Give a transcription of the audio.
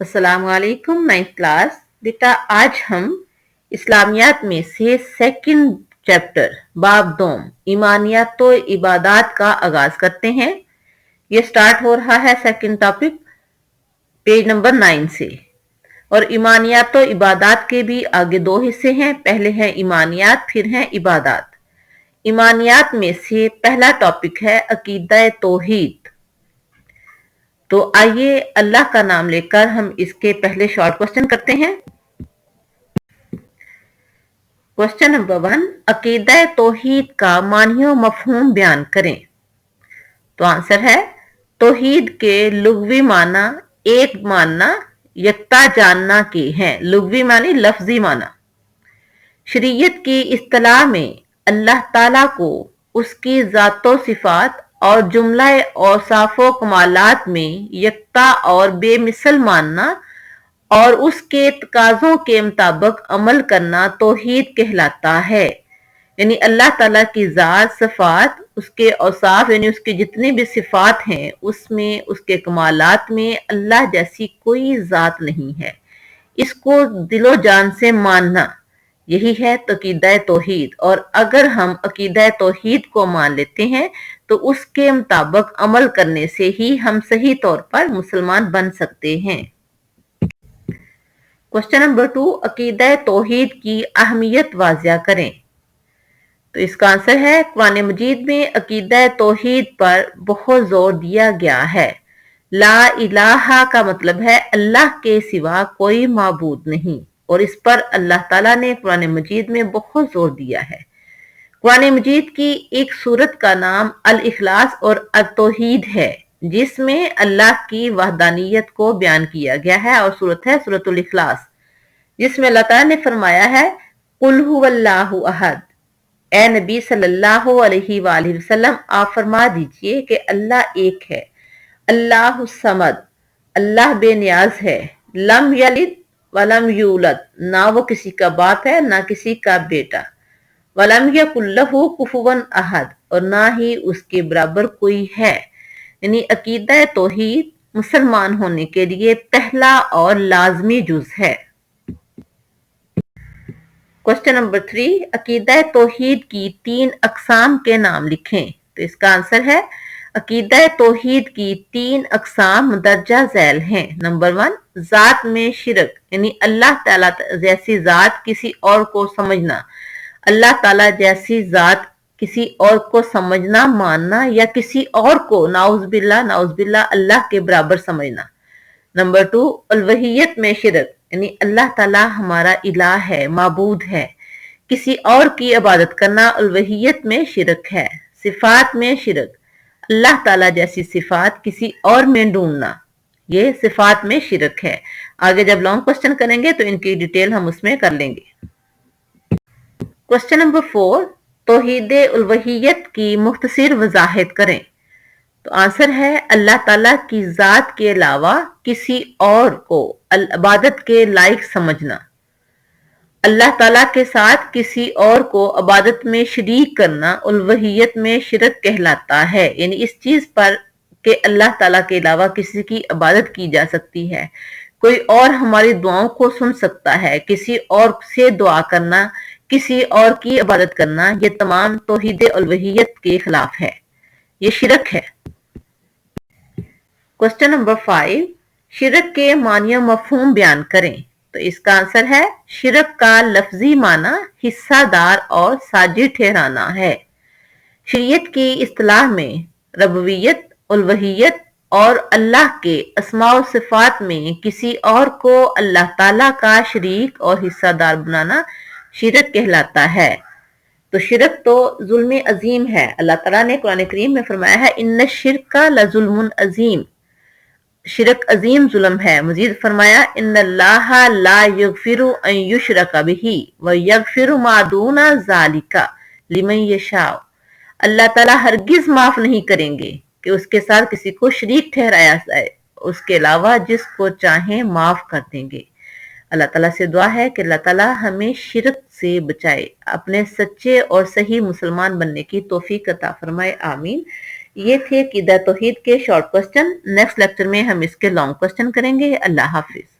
अस्सलाम वालेकुम 9th class. बेटा आज हम इस्लामियात में से सेकंड चैप्टर बाब दोम ईमानियात तो इबादात का आगाज करते हैं। ये स्टार्ट हो रहा है सेकंड टॉपिक पेज नंबर 9 से। और ईमानियात तो इबादात के भी आगे दो हिस्से हैं, पहले हैं ईमानियात फिर हैं इबादात। ईमानियात में से पहला टॉपिक है अकीदा तौहीद। तो आइए अल्लाह का नाम लेकर हम इसके पहले शॉर्ट क्वेश्चन करते हैं। क्वेश्चन नंबर 1, अकीदा तौहीद का मानी मफहूम बयान करें। तो आंसर है तौहीद के लुग़वी माना एक मानना यकता जानना के हैं। लुग़वी मानी लफ्जी माना। शरीयत की इस्तिलाह में अल्लाह ताला को उसकी ज़ातो सिफात और जुमला औसाफ़ो कमालात में यकता और बेमिसल मानना और उसके तकाज़ों के मुताबिक अमल करना तौहीद कहलाता है। यानी अल्लाह ताला की ज़ात सिफात उसके औसाफ यानी उसके जितने भी सिफात हैं उसमें उसके कमालात में अल्लाह जैसी कोई ज़ात नहीं है। इसको दिलो जान से मानना यही है अकीदा तौहीद। और अगर हम अकीदा तौहीद को मान लेते हैं तो उसके मुताबिक अमल करने से ही हम सही तौर पर मुसलमान बन सकते हैं। क्वेश्चन नंबर 2, अकीदा तौहीद की अहमियत वाज़िया करें। तो इसका आंसर है कुरान मजीद में अकीदा तौहीद पर बहुत जोर दिया गया है। ला इलाहा का मतलब है अल्लाह के सिवा कोई माबूद नहीं, और इस पर अल्लाह ताला ने कुरान मजीद में बहुत जोर दिया है। कुरान मजीद की एक सूरत का नाम अल इखलास और अल तौहीद है, जिसमें अल्लाह की वहदानियत को बयान किया गया है, और सूरत है सूरतुल इखलास, जिसमें अल्लाह ताला ने फरमाया है कुल हुवल्लाहु अहद। ए नबी सल्लल्लाहु अलैहि वसल्लम आप फरमा दीजिए कि अल्लाह एक है। अल्लाह समद अल्लाह बेनियाज है। लम यलिद वलम यूलद ना वो किसी का बाप है ना किसी का बेटा। वलम यकुल लहू कुफुवन अहद और ना ही उसके बराबर कोई है। यानी अकीदा तौहीद मुसलमान होने के लिए पहला और लाजमी जुज है। क्वेश्चन नंबर 3, अकीदा तौहीद की 3 अकसाम के नाम लिखें। तो इसका आंसर है अकीदा तौहीद की 3 अकसाम दर्जा झैल हैं। नंबर 1, जात में शिरक यानी अल्लाह ताला जैसी जात किसी और को समझना। अल्लाह ताला जैसी जात किसी और को समझना, मानना या किसी और को नाउज़बिल्ला अल्लाह के बराबर समझना। नंबर 2, अलवहियत में शिरक यानी अल्लाह ताला हमारा इलाह है, माबूद है। किसी और की इबादत करना अलवहियत में शिरक है। सिफात में शिरक अल्लाह ताला जैसी सिफात किसी और में ढूंढना, ये सिफात में शिरक है। आगे जब लॉन्ग क्वेश्चन करेंगे तो इनकी डिटेल हम उसमें कर लेंगे। क्वेश्चन नंबर 4, तौहीद उलवहियत की मुख्तसर वजाहत करें। तो आंसर है अल्लाह ताला की जात के अलावा किसी और को इबादत के लायक समझना। अल्लाह ताला के साथ किसी और को इबादत में शरीक करना उलवहियत में शिरक कहलाता है। यानी इस चीज पर कि अल्लाह ताला के अलावा किसी की इबादत की जा सकती है, कोई और हमारी दुआओं को सुन सकता है, किसी और से दुआ करना, किसी और की इबादत करना, ये तमाम तौहीद उलवहियत के खिलाफ है, ये शिरक है। क्वेश्चन नंबर 5, शिरक के मानी मफहूम बयान करें। तो इसका आंसर है शिरक का लफ्जी माना हिस्सादार और साजिद ठहराना है। शरीयत की इस्तिलाह में रबवियत, उलवहियत और अल्लाह के अस्मा व सिफात में किसी और को अल्लाह ताला का शरीक और हिस्सादार बनाना शिरक कहलाता है। तो शिरक तो जुल्म अजीम है। अल्लाह ताला ने कुरान करीम में फरमाया है इन्न शिरका लजुल्मुन अजीम, शिरक अजीम जुल्म है। मजीद फरमाया इन्नल्लाहा ला यगफिरु अन युशरका बिही व यगफिरु मा दूना ज़ालिका लिमन यशाअ। अल्लाह ताला हरगिज माफ नहीं करेंगे कि उसके साथ किसी को शरीक ठहराया जाए, उसके अलावा जिसको चाहे माफ कर देंगे। अल्लाह ताला से दुआ है कि अल्लाह ताला हमें शिरक से बचाए, अपने सच्चे और सही मुसलमान बनने की तौफीक अता फरमाए, आमीन। یہ تھے عقیدہ توحید کے شارٹ کوسچن. نیکسٹ لیکچر میں ہم اس کے لانگ کوسچن کریں گے. اللہ حافظ.